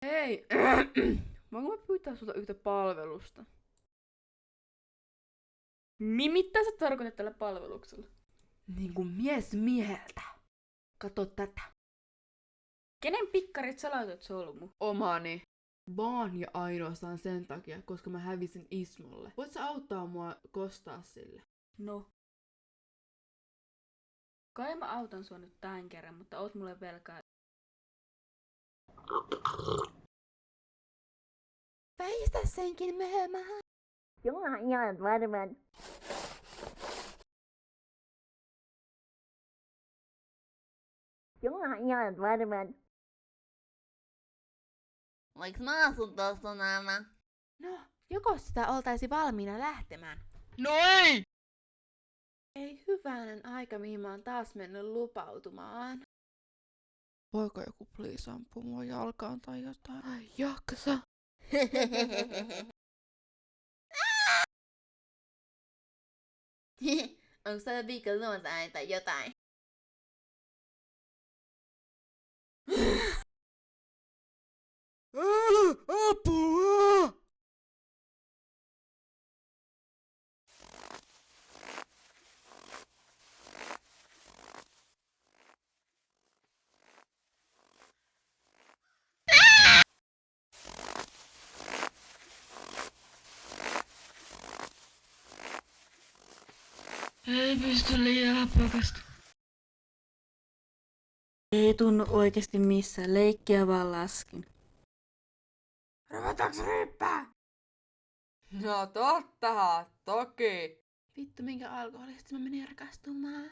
Hei, voinko mä pyytää sulta yhtä palvelusta? Mitä sä tarkoitat tällä palveluksella? Niinku mies mieheltä. Kato tätä. Kenen pikkarit sä laitat solmu? Omani. Vaan ja ainoastaan sen takia, koska mä hävisin Ismolle. Voit sä auttaa mua kostaa sille? No. Kai mä autan sua nyt tämän kerran, mutta oot mulle velkaa. Väistä senkin möhömähän. Ihan varmaan. Ihan varmaan. Voinko mä asun tossa naama? No, joko sitä oltaisi valmiina lähtemään? No ei! Ei hyvänen aika, mihin mä oon taas mennyt lupautumaan. Voiko joku please ampua mua jalkaan tai jotain? Ai jaksa. Onko tää viikon luontain tai jotain? Apua! Ei pysty liian pakasta. Ei tunnu oikeesti missään, leikkiä vaan laskin. Ruvetaanko ryppää? No tottahan, toki. Vittu, minkä alkoholista mä menin rakastumaan.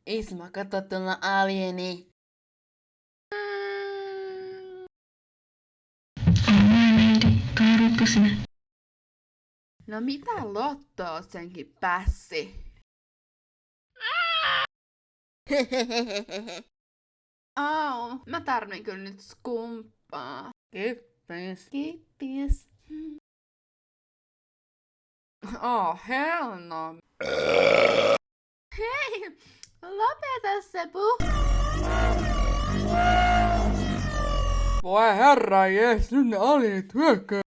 Isma, kato tuolla alieni. No mitä Lotto senkin pässi? Au, mä tarvin kyllä nyt skumppaa. Kippis. Kippis. Oh, hell no. Hei, lopeta se Voi herra jees, nyt ne alienit hyökkää.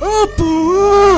Apua!